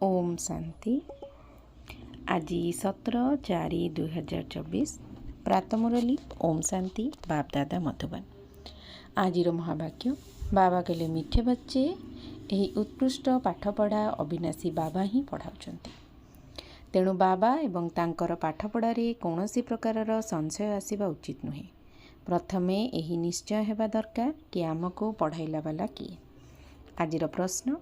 ओम शांति। आज 17/4/2024 प्रातमुरली ओम शांति बाप दादा मधुबन। आज महावाक्य बाबा कहले मीठे बच्चे यही उत्कृष्ट पाठपढ़ा अविनाशी बाबा ही पढ़ाउछंती। तेणु बाबा एवं तांकर पाठपढ़ारे कौनसी प्रकारर संशय आसिबा उचित नुहे। प्रथमे यही निश्चय हेबा दरकार कि आमको पढ़ाइला वाला किए। आजिर प्रश्न,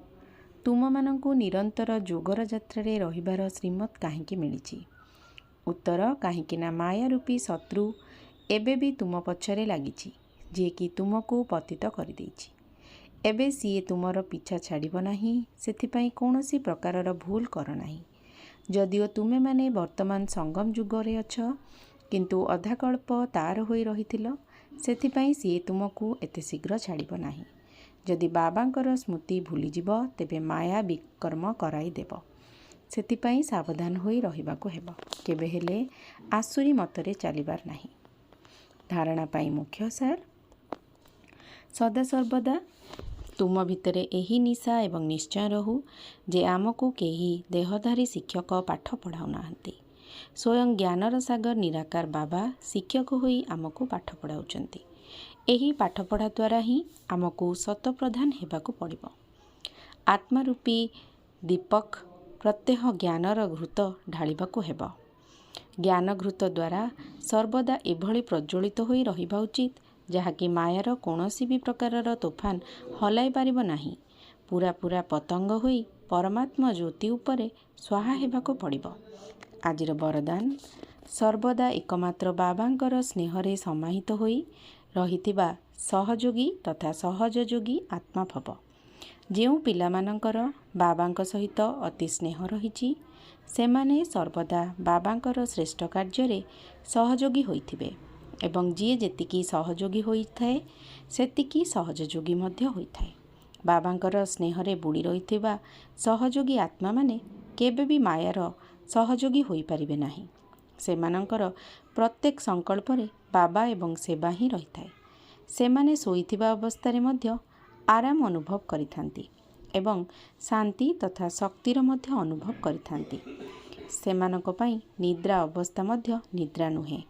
तुमମାନଙ୍କୁ ନିରନ୍ତର ଯୋଗର ଯାତ୍ରାରେ ରହିବାର ଶ୍ରୀମତ କାହିଁକି ମିଳିଛି? ଉତ୍ତର, କାହିଁକିନା ମାୟା ରୂପୀ ଶତ୍ରୁ ଏବେ ବି ତୁମ ପଛରେ ଲାଗିଛି, ଯିଏକି ତୁମକୁ ପତିତ କରିଦେଇଛି। ଏବେ ସିଏ ତୁମର ପିଛା ଛାଡ଼ିବ ନାହିଁ, ସେଥିପାଇଁ କୌଣସି ପ୍ରକାରର ଭୁଲ କର ନାହିଁ। ଯଦିଓ ତୁମେମାନେ ବର୍ତ୍ତମାନ ସଙ୍ଗମ ଯୁଗରେ ଅଛ, କିନ୍ତୁ ଅଧାକଳ୍ପ ତାର ହୋଇ ରହିଥିଲ, ସେଥିପାଇଁ ସିଏ ତୁମକୁ ଏତେ ଶୀଘ୍ର ଛାଡ଼ିବ ନାହିଁ। ଯଦି ବାବାଙ୍କର ସ୍ମୃତି ଭୁଲିଯିବ, ତେବେ ମାୟା ବିକର୍ମ କରାଇଦେବ। ସେଥିପାଇଁ ସାବଧାନ ହୋଇ ରହିବାକୁ ହେବ। କେବେ ହେଲେ ଆସୁରୀ ମତରେ ଚାଲିବାର ନାହିଁ। ଧାରଣା ପାଇଁ ମୁଖ୍ୟ ସାର୍, ସଦାସର୍ବଦା ତୁମ ଭିତରେ ଏହି ନିଶା ଏବଂ ନିଶ୍ଚୟ ରହୁ ଯେ ଆମକୁ କେହି ଦେହଧାରୀ ଶିକ୍ଷକ ପାଠ ପଢ଼ାଉନାହାନ୍ତି। ସ୍ୱୟଂ ଜ୍ଞାନର ସାଗର ନିରାକାର ବାବା ଶିକ୍ଷକ ହୋଇ ଆମକୁ ପାଠ ପଢ଼ାଉଛନ୍ତି। ଏହି ପାଠପଢ଼ା ଦ୍ୱାରା ହିଁ ଆମକୁ ଶତପ୍ରଧାନ ହେବାକୁ ପଡ଼ିବ। ଆତ୍ମା ରୂପୀ ଦୀପକ ପ୍ରତ୍ୟହ ଜ୍ଞାନର ଘୃତ ଢାଳିବାକୁ ହେବ। ଜ୍ଞାନ ଘୃତ ଦ୍ୱାରା ସର୍ବଦା ଏଭଳି ପ୍ରଜ୍ୱଳିତ ହୋଇ ରହିବା ଉଚିତ, ଯାହାକି ମାୟାର କୌଣସି ବି ପ୍ରକାରର ତୋଫାନ ହଲାଇ ପାରିବ ନାହିଁ। ପୁରା ପତଙ୍ଗ ହୋଇ ପରମାତ୍ମା ଜ୍ୟୋତି ଉପରେ ସ୍ୱାହା ହେବାକୁ ପଡ଼ିବ। ଆଜିର ବରଦାନ, ସର୍ବଦା ଏକମାତ୍ର ବାବାଙ୍କର ସ୍ନେହରେ ସମାହିତ ହୋଇ ରହିଥିବା ସହଯୋଗୀ ତଥା ସହଯୋଗୀ ଆତ୍ମା ଭବ। ଯେଉଁ ପିଲାମାନଙ୍କର ବାବାଙ୍କ ସହିତ ଅତି ସ୍ନେହ ରହିଛି, ସେମାନେ ସର୍ବଦା ବାବାଙ୍କର ଶ୍ରେଷ୍ଠ କାର୍ଯ୍ୟରେ ସହଯୋଗୀ ହୋଇଥିବେ ଏବଂ ଯିଏ ଯେତିକି ସହଯୋଗୀ ହୋଇଥାଏ, ସେତିକି ସହଯୋଗୀ ମଧ୍ୟ ହୋଇଥାଏ। ବାବାଙ୍କର ସ୍ନେହରେ ବୁଡ଼ି ରହିଥିବା ସହଯୋଗୀ ଆତ୍ମାମାନେ କେବେ ବି ମାୟାର ସହଯୋଗୀ ହୋଇପାରିବେ ନାହିଁ। ସେମାନଙ୍କର ପ୍ରତ୍ୟେକ ସଂକଳ୍ପରେ ବାବା ଏବଂ ସେବା ହିଁ ରହିଥାଏ। ସେମାନେ ଶୋଇଥିବା ଅବସ୍ଥାରେ ମଧ୍ୟ ଆରାମ ଅନୁଭବ କରିଥାନ୍ତି ଏବଂ ଶାନ୍ତି ତଥା ଶକ୍ତିର ମଧ୍ୟ ଅନୁଭବ କରିଥାନ୍ତି। ସେମାନଙ୍କ ପାଇଁ ନିଦ୍ରା ଅବସ୍ଥା ମଧ୍ୟ ନିଦ୍ରା ନୁହେଁ।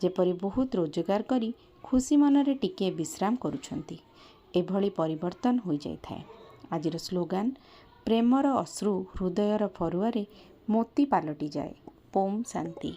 ଯେପରି ବହୁତ ରୋଜଗାର କରି ଖୁସି ମନରେ ଟିକିଏ ବିଶ୍ରାମ କରୁଛନ୍ତି, ଏଭଳି ପରିବର୍ତ୍ତନ ହୋଇଯାଇଥାଏ। ଆଜିର ସ୍ଲୋଗାନ, ପ୍ରେମର ଅଶ୍ରୁ ହୃଦୟର ଫରୁଆରେ ମୋତି ପାଲଟିଯାଏ। ଓମ୍ ଶାନ୍ତି।